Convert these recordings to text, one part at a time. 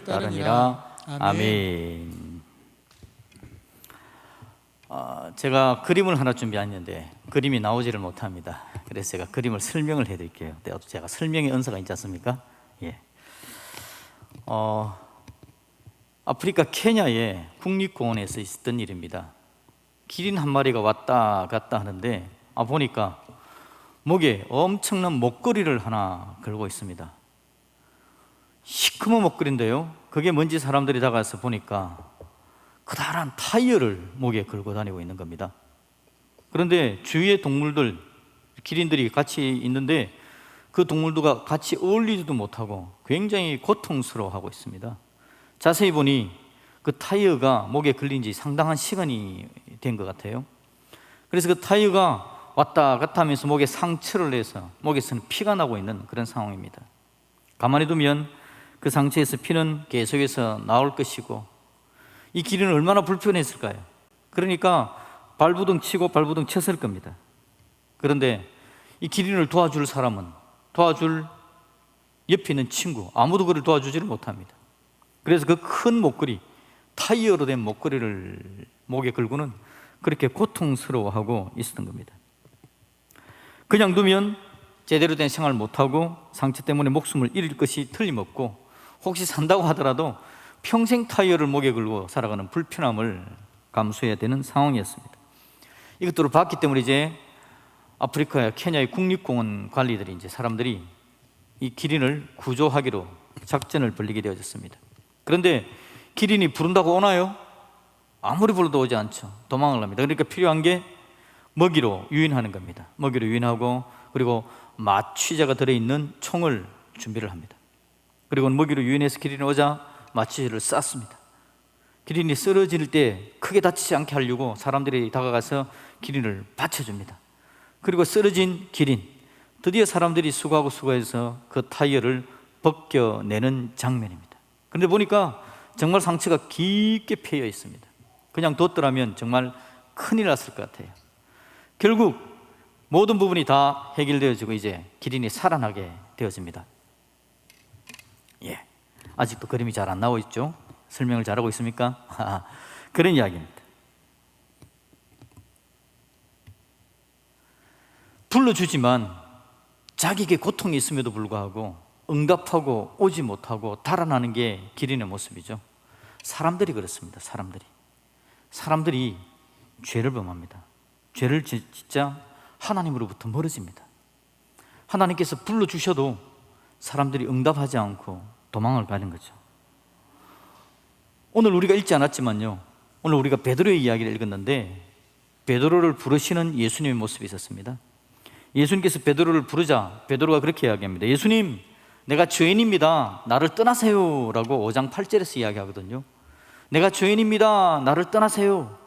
따르니라. 아멘. 제가 그림을 하나 준비했는데 그림이 나오지를 못합니다. 그래서 제가 그림을 설명을 해드릴게요. 제가 설명의 은사가 있지 않습니까? 예. 아프리카 케냐의 국립공원에서 있었던 일입니다. 기린 한 마리가 왔다 갔다 하는데 보니까 목에 엄청난 목걸이를 하나 걸고 있습니다. 시커먼 목걸이인데요, 그게 뭔지 사람들이 다가가서 보니까 커다란 타이어를 목에 걸고 다니고 있는 겁니다. 그런데 주위의 동물들, 기린들이 같이 있는데 그 동물들과 같이 어울리지도 못하고 굉장히 고통스러워하고 있습니다. 자세히 보니 그 타이어가 목에 걸린 지 상당한 시간이 된 것 같아요. 그래서 그 타이어가 왔다 갔다 하면서 목에 상처를 내서 목에서는 피가 나고 있는 그런 상황입니다. 가만히 두면 그 상처에서 피는 계속해서 나올 것이고 이 기린은 얼마나 불편했을까요? 그러니까 발부둥 치고 발부둥 쳤을 겁니다. 그런데 이 기린을 도와줄 사람은, 도와줄 옆에 있는 친구, 아무도 그를 도와주지를 못합니다. 그래서 그 큰 목걸이, 타이어로 된 목걸이를 목에 걸고는 그렇게 고통스러워하고 있었던 겁니다. 그냥 두면 제대로 된 생활을 못하고 상처 때문에 목숨을 잃을 것이 틀림없고, 혹시 산다고 하더라도 평생 타이어를 목에 걸고 살아가는 불편함을 감수해야 되는 상황이었습니다. 이것들을 봤기 때문에 이제 아프리카 케냐의 국립공원 관리들이, 이제 사람들이 이 기린을 구조하기로 작전을 벌이게 되어졌습니다. 그런데 기린이 부른다고 오나요? 아무리 불러도 오지 않죠. 도망을 합니다. 그러니까 필요한 게 먹이로 유인하는 겁니다. 먹이로 유인하고, 그리고 마취제가 들어있는 총을 준비를 합니다. 그리고 먹이로 유인해서 기린이 오자 마취제를 쐈습니다. 기린이 쓰러질 때 크게 다치지 않게 하려고 사람들이 다가가서 기린을 받쳐줍니다. 그리고 쓰러진 기린, 드디어 사람들이 수고해서 그 타이어를 벗겨내는 장면입니다. 그런데 보니까 정말 상처가 깊게 패여 있습니다. 그냥 뒀더라면 정말 큰일 났을 것 같아요. 결국 모든 부분이 다 해결되어지고 이제 기린이 살아나게 되어집니다. 예, 아직도 그림이 잘 안 나오고 있죠? 설명을 잘하고 있습니까? 그런 이야기입니다. 불러주지만 자기에게 고통이 있음에도 불구하고 응답하고 오지 못하고 달아나는 게 기린의 모습이죠. 사람들이 그렇습니다. 사람들이 죄를 범합니다. 죄를 짓자 하나님으로부터 멀어집니다. 하나님께서 불러주셔도 사람들이 응답하지 않고 도망을 가는 거죠. 오늘 우리가 읽지 않았지만요, 오늘 우리가 베드로의 이야기를 읽었는데 베드로를 부르시는 예수님의 모습이 있었습니다. 예수님께서 베드로를 부르자 베드로가 그렇게 이야기합니다. 예수님, 내가 죄인입니다. 나를 떠나세요 라고 5장 8절에서 이야기하거든요. 내가 죄인입니다. 나를 떠나세요.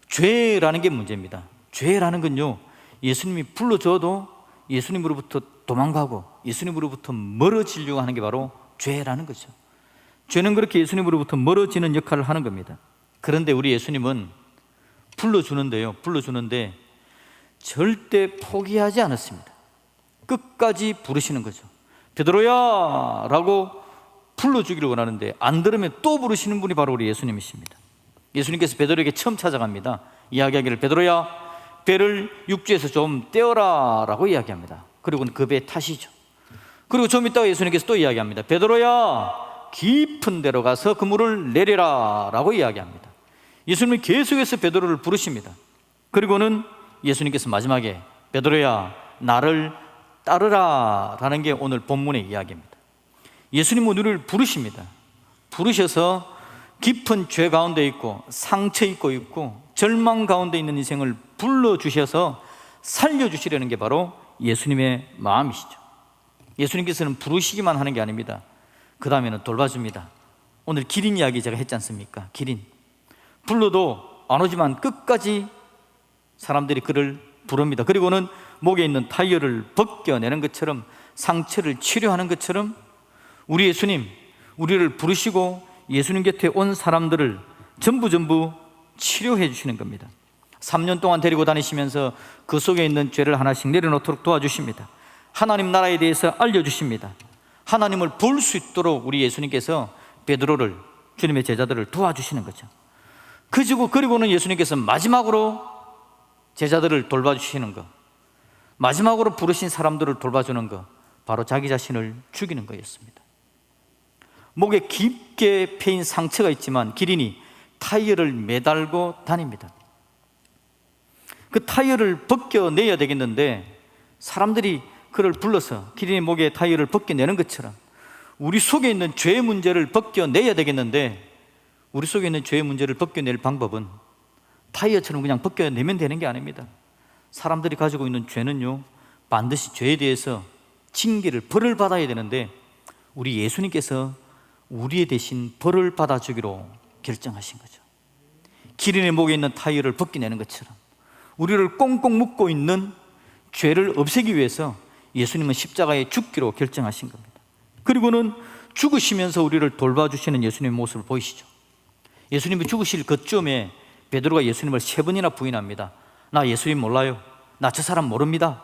죄라는 게 문제입니다. 죄라는 건요, 예수님이 불러줘도 예수님으로부터 도망가고 예수님으로부터 멀어지려고 하는 게 바로 죄라는 거죠. 죄는 그렇게 예수님으로부터 멀어지는 역할을 하는 겁니다. 그런데 우리 예수님은 불러주는데 절대 포기하지 않았습니다. 끝까지 부르시는 거죠. 베드로야 라고 불러주기를 원하는데 안 들으면 또 부르시는 분이 바로 우리 예수님이십니다. 예수님께서 베드로에게 처음 찾아갑니다. 이야기하기를, 베드로야, 배를 육지에서 좀 떼어라 라고 이야기합니다. 그리고는 그 배에 타시죠. 그리고 좀 있다가 예수님께서 또 이야기합니다. 베드로야, 깊은 데로 가서 그물을 내려라 라고 이야기합니다. 예수님은 계속해서 베드로를 부르십니다. 그리고는 예수님께서 마지막에 베드로야, 나를 따르라 라는 게 오늘 본문의 이야기입니다. 예수님은 우리를 부르십니다. 부르셔서 깊은 죄 가운데 있고 상처 있고 절망 가운데 있는 인생을 불러주셔서 살려주시려는 게 바로 예수님의 마음이시죠. 예수님께서는 부르시기만 하는 게 아닙니다. 그 다음에는 돌봐줍니다. 오늘 기린 이야기 제가 했지 않습니까? 기린 불러도 안 오지만 끝까지 사람들이 그를 부릅니다. 그리고는 목에 있는 타이어를 벗겨내는 것처럼, 상처를 치료하는 것처럼 우리 예수님, 우리를 부르시고 예수님 곁에 온 사람들을 전부 치료해 주시는 겁니다. 3년 동안 데리고 다니시면서 그 속에 있는 죄를 하나씩 내려놓도록 도와주십니다. 하나님 나라에 대해서 알려주십니다. 하나님을 볼 수 있도록 우리 예수님께서 베드로를, 주님의 제자들을 도와주시는 거죠. 그리고는 예수님께서 마지막으로 제자들을 돌봐주시는 것, 마지막으로 부르신 사람들을 돌봐주는 것, 바로 자기 자신을 죽이는 거였습니다. 목에 깊게 패인 상처가 있지만 기린이 타이어를 매달고 다닙니다. 그 타이어를 벗겨내야 되겠는데 사람들이 그를 불러서 기린의 목에 타이어를 벗겨내는 것처럼 우리 속에 있는 죄의 문제를 벗겨내야 되겠는데 우리 속에 있는 죄의 문제를 벗겨낼 방법은 타이어처럼 그냥 벗겨내면 되는 게 아닙니다. 사람들이 가지고 있는 죄는요, 반드시 죄에 대해서 징계를, 벌을 받아야 되는데 우리 예수님께서 우리의 대신 벌을 받아주기로 결정하신 거죠. 기린의 목에 있는 타이어를 벗겨내는 것처럼 우리를 꽁꽁 묶고 있는 죄를 없애기 위해서 예수님은 십자가에 죽기로 결정하신 겁니다. 그리고는 죽으시면서 우리를 돌봐주시는 예수님의 모습을 보이시죠. 예수님이 죽으실 그쯤에 베드로가 예수님을 3번이나 부인합니다. 나 예수님 몰라요. 나 저 사람 모릅니다.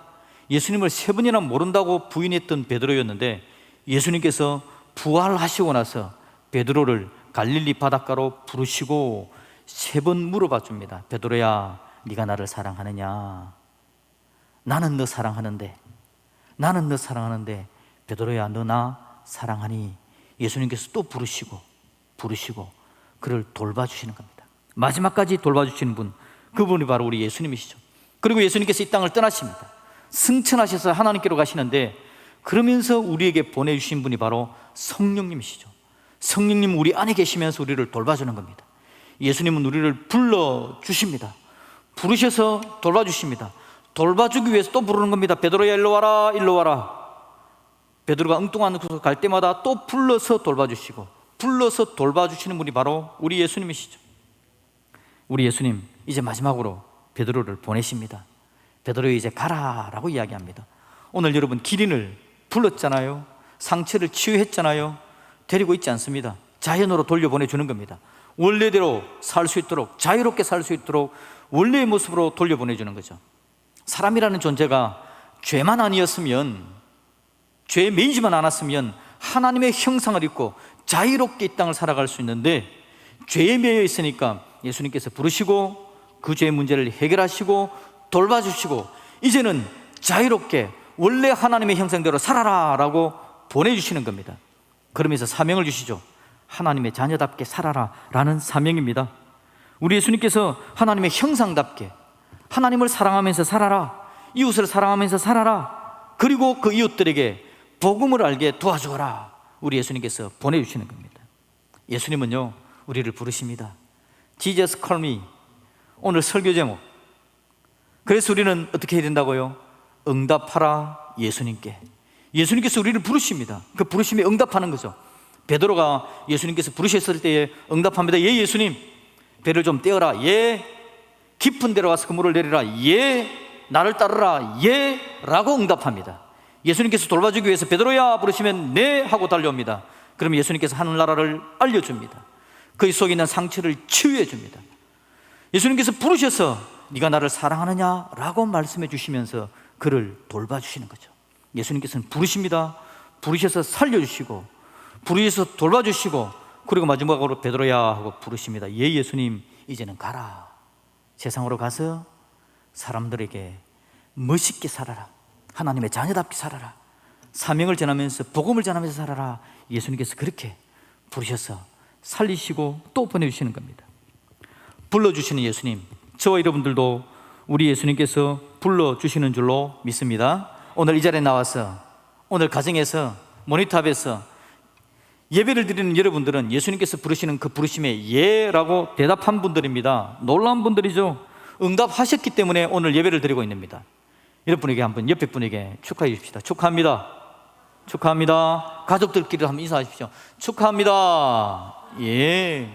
예수님을 3번이나 모른다고 부인했던 베드로였는데 예수님께서 부활하시고 나서 베드로를 갈릴리 바닷가로 부르시고 3번 물어봐 줍니다. 베드로야, 네가 나를 사랑하느냐? 나는 너 사랑하는데 베드로야, 너 나 사랑하니? 예수님께서 또 부르시고 그를 돌봐주시는 겁니다. 마지막까지 돌봐주시는 분, 그분이 바로 우리 예수님이시죠. 그리고 예수님께서 이 땅을 떠나십니다. 승천하셔서 하나님께로 가시는데 그러면서 우리에게 보내주신 분이 바로 성령님이시죠. 성령님 우리 안에 계시면서 우리를 돌봐주는 겁니다. 예수님은 우리를 불러주십니다. 부르셔서 돌봐주십니다. 돌봐주기 위해서 또 부르는 겁니다. 베드로야, 일로 와라, 일로 와라. 베드로가 엉뚱한 곳을 갈 때마다 또 불러서 돌봐주시고, 불러서 돌봐주시는 분이 바로 우리 예수님이시죠. 우리 예수님 이제 마지막으로 베드로를 보내십니다. 베드로 이제 가라라고 이야기합니다. 오늘 여러분 기린을 불렀잖아요. 상처를 치유했잖아요. 데리고 있지 않습니다. 자연으로 돌려보내주는 겁니다. 원래대로 살 수 있도록, 자유롭게 살 수 있도록 원래의 모습으로 돌려보내주는 거죠. 사람이라는 존재가 죄만 아니었으면, 죄에 매이지만 않았으면 하나님의 형상을 입고 자유롭게 이 땅을 살아갈 수 있는데 죄에 매여 있으니까 예수님께서 부르시고 그 죄의 문제를 해결하시고 돌봐주시고 이제는 자유롭게 원래 하나님의 형상대로 살아라 라고 보내주시는 겁니다. 그러면서 사명을 주시죠. 하나님의 자녀답게 살아라 라는 사명입니다. 우리 예수님께서 하나님의 형상답게 하나님을 사랑하면서 살아라, 이웃을 사랑하면서 살아라, 그리고 그 이웃들에게 복음을 알게 도와주어라, 우리 예수님께서 보내주시는 겁니다. 예수님은요 우리를 부르십니다. Jesus call me. 오늘 설교 제목, 그래서 우리는 어떻게 해야 된다고요? 응답하라 예수님께. 예수님께서 우리를 부르십니다. 그 부르심에 응답하는 거죠. 베드로가 예수님께서 부르셨을 때에 응답합니다. 예 예수님, 배를 좀 떼어라. 예. 깊은 데로 와서 그물을 내리라. 예. 나를 따르라. 예. 라고 응답합니다. 예수님께서 돌봐주기 위해서 베드로야 부르시면 네 하고 달려옵니다. 그럼 예수님께서 하늘나라를 알려줍니다. 그 속에 있는 상처를 치유해 줍니다. 예수님께서 부르셔서 네가 나를 사랑하느냐 라고 말씀해 주시면서 그를 돌봐주시는 거죠. 예수님께서는 부르십니다. 부르셔서 살려주시고 부르셔서 돌봐주시고 그리고 마지막으로 베드로야 하고 부르십니다. 예 예수님, 이제는 가라. 세상으로 가서 사람들에게 멋있게 살아라, 하나님의 자녀답게 살아라, 사명을 전하면서 복음을 전하면서 살아라. 예수님께서 그렇게 부르셔서 살리시고 또 보내주시는 겁니다. 불러주시는 예수님, 저와 여러분들도 우리 예수님께서 불러주시는 줄로 믿습니다. 오늘 이 자리에 나와서, 오늘 가정에서, 모니터 앞에서 예배를 드리는 여러분들은 예수님께서 부르시는 그 부르심에 예라고 대답한 분들입니다. 놀라운 분들이죠. 응답하셨기 때문에 오늘 예배를 드리고 있습니다. 여러분에게 한번 옆에 분에게 축하해 주십시다. 축하합니다. 축하합니다. 가족들끼리 한번 인사하십시오. 축하합니다. 예.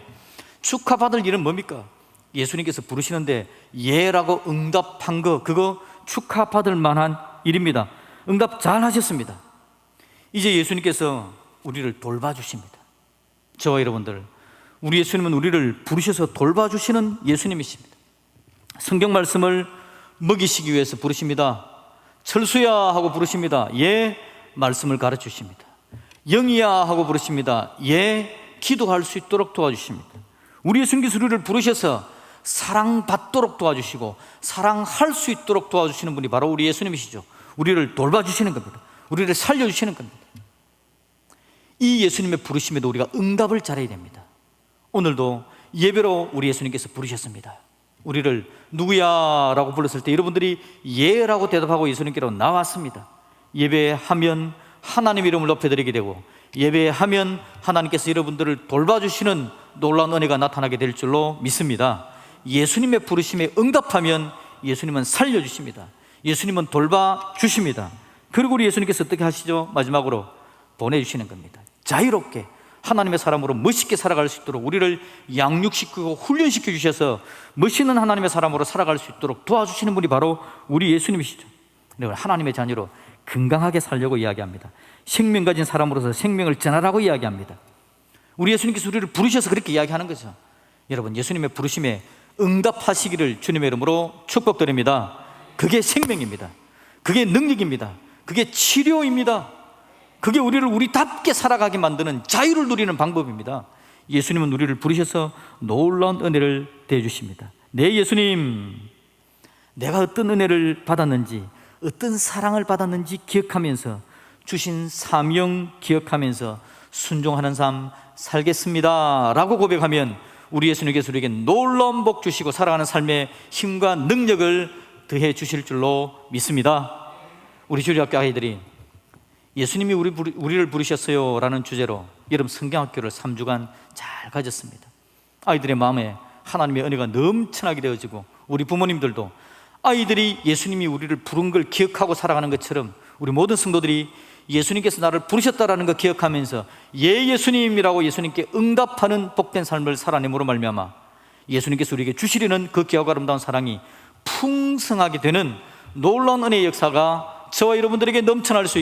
축하받을 일은 뭡니까? 예수님께서 부르시는데 예라고 응답한 거, 그거 축하받을 만한 일입니다. 응답 잘 하셨습니다. 이제 예수님께서 우리를 돌봐주십니다. 저와 여러분들, 우리 예수님은 우리를 부르셔서 돌봐주시는 예수님이십니다. 성경 말씀을 먹이시기 위해서 부르십니다. 철수야 하고 부르십니다. 예, 말씀을 가르치십니다. 영이야 하고 부르십니다. 예, 기도할 수 있도록 도와주십니다. 우리 예수님께서 우리를 부르셔서 사랑받도록 도와주시고 사랑할 수 있도록 도와주시는 분이 바로 우리 예수님이시죠. 우리를 돌봐주시는 겁니다. 우리를 살려주시는 겁니다. 이 예수님의 부르심에도 우리가 응답을 잘해야 됩니다. 오늘도 예배로 우리 예수님께서 부르셨습니다. 우리를 누구야? 라고 불렀을 때 여러분들이 예라고 대답하고 예수님께로 나왔습니다. 예배하면 하나님 이름을 높여드리게 되고, 예배하면 하나님께서 여러분들을 돌봐주시는 놀라운 은혜가 나타나게 될 줄로 믿습니다. 예수님의 부르심에 응답하면 예수님은 살려주십니다. 예수님은 돌봐주십니다. 그리고 우리 예수님께서 어떻게 하시죠? 마지막으로 보내주시는 겁니다. 자유롭게 하나님의 사람으로 멋있게 살아갈 수 있도록 우리를 양육시키고 훈련시켜 주셔서 멋있는 하나님의 사람으로 살아갈 수 있도록 도와주시는 분이 바로 우리 예수님이시죠. 하나님의 자녀로 건강하게 살려고 이야기합니다. 생명 가진 사람으로서 생명을 전하라고 이야기합니다. 우리 예수님께서 우리를 부르셔서 그렇게 이야기하는 거죠. 여러분, 예수님의 부르심에 응답하시기를 주님의 이름으로 축복드립니다. 그게 생명입니다. 그게 능력입니다. 그게 치료입니다. 그게 우리를 우리답게 살아가게 만드는 자유를 누리는 방법입니다. 예수님은 우리를 부르셔서 놀라운 은혜를 대해주십니다. 내 예수님, 내가 어떤 은혜를 받았는지, 어떤 사랑을 받았는지 기억하면서, 주신 사명 기억하면서 순종하는 삶 살겠습니다 라고 고백하면 우리 예수님께서 우리에게 놀라운 복 주시고 살아가는 삶의 힘과 능력을 더해 주실 줄로 믿습니다. 우리 주일학교 아이들이 예수님이 우리를 부르셨어요 라는 주제로 여름 성경학교를 3주간 잘 가졌습니다. 아이들의 마음에 하나님의 은혜가 넘쳐나게 되어지고, 우리 부모님들도 아이들이 예수님이 우리를 부른 걸 기억하고 살아가는 것처럼 우리 모든 성도들이 예수님께서 나를 부르셨다라는 걸 기억하면서 예 예수님이라고 예수님께 응답하는 복된 삶을 살아내므로 말미암아 예수님께서 우리에게 주시려는 그 귀하고 아름다운 사랑이 풍성하게 되는 놀라운 은혜의 역사가 저와 여러분들에게 넘쳐날 수